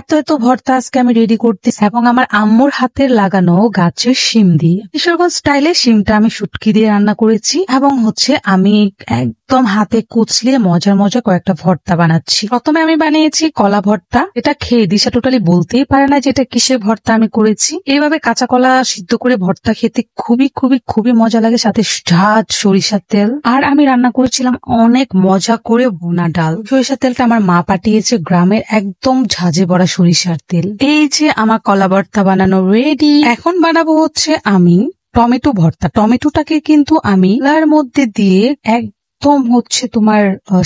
এত এত ভর্তা আজকে আমি রেডি করতেছি এবং আমার আম্মুর হাতের লাগানো গাছের শিম দিয়ে কিশোরগঞ্জ স্টাইলে শিমটা আমি শুটকি দিয়ে রান্না করেছি এবং আমি একদম হাতে কুচলিয়ে মজার মজা কয়েকটা ভর্তা বানাচ্ছি। প্রথমে আমি বানিয়েছি কলা ভর্তা। এটা খেয়ে দিশা টোটালি বলতেই পারে না যেটা কিসের ভর্তা আমি করেছি। এইভাবে কাঁচা কলা সিদ্ধ করে ভর্তা খেতে খুবই খুবই খুবই মজা লাগে, সাথে ঝাঁজ সরিষার তেল। আর আমি রান্না করেছিলাম অনেক মজা করে ভুনা ডাল। সরিষার তেলটা আমার মা পাঠিয়েছে গ্রামের একদম ঝাঁজে ভরা সরিষার তেল। এই যে আমার কলা ভর্তা বানানো রেডি। এখন বানাবো আমি টমেটো ভর্তা। টমেটোটাকে কিন্তু আমি লার মধ্যে দিয়ে একদম তোমার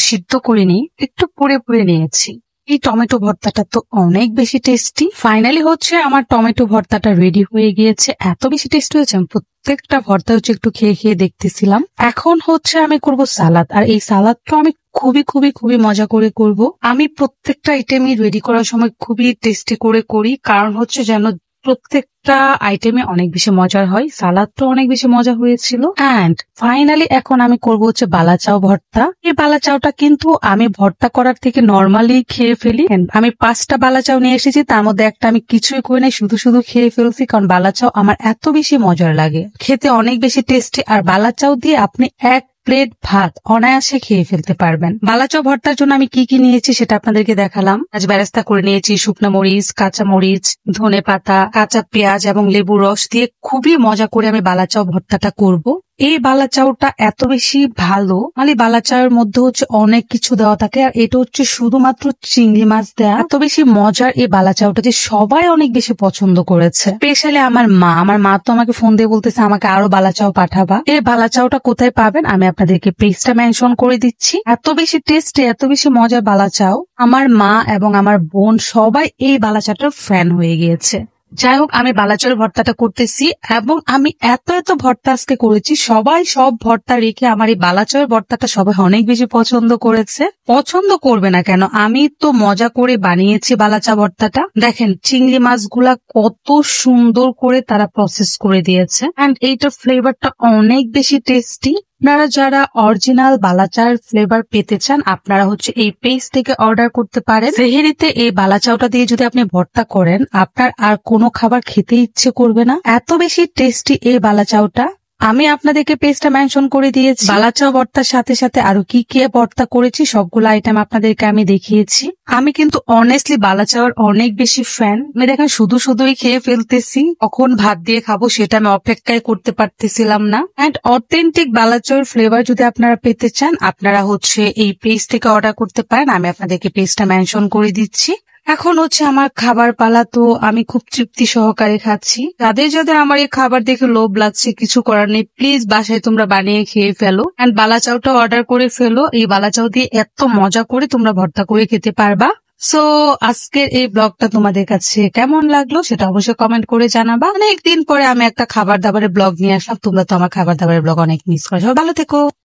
সিদ্ধ করে নিই, একটু পুড়ে পুড়ে নিয়েছি। এই টমেটো ভর্তাটা তো অনেক বেশি টেস্টি। ফাইনালি আমার টমেটো ভর্তাটা রেডি হয়ে গিয়েছে। এত বেশি টেস্টি হয়েছে, আমি প্রত্যেকটা ভর্তা একটু খেয়ে খেয়ে দেখতেছিলাম। এখন আমি করব সালাদ, আর এই সালাদটা আমি খুবই খুবই খুবই মজা করে করব। আমি প্রত্যেকটা আইটেমই রেডি করার সময় খুবই টেস্টি করে করি, কারণ যেন প্রত্যেকটা আইটেমে অনেক বেশি মজার হয়। সালাদটা অনেক বেশি মজা হয়েছিল। এন্ড ফাইনালি এখন আমি করব বালাচাও ভর্তা। এই বালাচাওটা কিন্তু আমি ভর্তা করার থেকে নর্মালি খেয়ে ফেলি। আমি 5টা বালাচাও নিয়ে এসেছি, তার মধ্যে একটা আমি কিছুই করি নাই, শুধু শুধু খেয়ে ফেলছি, কারণ বালাচাও আমার এত বেশি মজার লাগে, খেতে অনেক বেশি টেস্টি। আর বালাচাও দিয়ে আপনি এক প্লেট ভাত অনায়াসে খেয়ে ফেলতে পারবেন। বালাচাও ভর্তার জন্য আমি কি কি নিয়েছি সেটা আপনাদেরকে দেখালাম। আজ বেরেস্তা করে নিয়েছি শুকনো মরিচ, কাঁচা মরিচ, ধনে পাতা, কাঁচা পেঁয়াজ এবং লেবু রস দিয়ে খুবই মজা করে আমি বালাচাও ভর্তাটা করব। এই বালাচাওটা এত বেশি ভালো, মানে বালাচাওয়ের মধ্যে অনেক কিছু দেওয়া থাকে, আর এটা শুধুমাত্র চিংড়ি মাছ দেওয়া। এত বেশি মজার এই বালাচাওটা যে সবাই অনেক বেশি পছন্দ করেছে, স্পেশালি আমার মা তো আমাকে ফোন দিয়ে বলতেছে আমাকে আরো বালাচাও পাঠাবা। এই বালাচাওটা কোথায় পাবেন আমি আপনাদেরকে পেজটা মেনশন করে দিচ্ছি। এত বেশি টেস্টি, এত বেশি মজার বালাচাও, আমার মা এবং আমার বোন সবাই এই বালাচাওটার ফ্যান হয়ে গিয়েছে। যাই হোক, আমি বালাচাওয়ের ভর্তাটা করতেছি এবং আমি এত এত ভর্তা আজকে করেছি, সবাই সব ভর্তা রেখে আমার এই বালাচাওয়ের ভর্তাটা সবাই অনেক বেশি পছন্দ করেছে। পছন্দ করবে না কেন, আমি তো মজা করে বানিয়েছি বালাচাও ভর্তাটা। দেখেন চিংড়ি মাছগুলা কত সুন্দর করে তারা প্রসেস করে দিয়েছে, এন্ড এইটার ফ্লেভারটা অনেক বেশি টেস্টি। আপনারা যারা অরিজিনাল বালাচাওয়ের ফ্লেভার পেতে চান, আপনারা এই পেজ থেকে অর্ডার করতে পারেন। সেহেরিতে এই বালাচাওটা দিয়ে যদি আপনি ভর্তা করেন, আপনার আর কোনো খাবার খেতে ইচ্ছে করবে না, এত বেশি টেস্টি এই বালাচাওটা। আমি আপনাদেরকে পেজটা মেনশন করে দিয়েছি। বালাচাও ভর্তার সাথে সাথে আরো কি কি ভর্তা করেছি সবগুলো আইটেম আপনাদেরকে আমি দেখিয়েছি। আমি কিন্তু অনেস্টলি বালাচাওয়ার অনেক বেশি ফ্যান। আমি দেখেন শুধু শুধুই খেয়ে ফেলতেছি, কখন ভাত দিয়ে খাবো সেটা আমি অপেক্ষায় করতে পারতেছিলাম না। এন্ড অথেন্টিক বালাচাওয়ের ফ্লেভার যদি আপনারা পেতে চান, আপনারা এই পেজ থেকে অর্ডার করতে পারেন। আমি আপনাদেরকে পেজটা মেনশন করে দিচ্ছি। এখন আমার খাবার পালা, তো আমি খুব তৃপ্তি সহকারে খাচ্ছি। যাদের যাদের আমার এই খাবার দেখে লোভ লাগছে, কিছু করার নেই, প্লিজ বাসায় তোমরা বানিয়ে খেয়ে ফেলো। এন্ড বালাচাওটা অর্ডার করে ফেলো। এই বালাচাও দিয়ে এত মজা করে তোমরা ভর্তা করে খেতে পারবা। সো আজকের এই ব্লগটা তোমাদের কাছে কেমন লাগলো সেটা অবশ্যই কমেন্ট করে জানাবা। অনেকদিন পরে আমি একটা খাবার দাবারের ব্লগ নিয়ে আসলাম। তোমরা তো আমার খাবার দাবারের ব্লগ অনেক মিস করো। ভালো থেকো।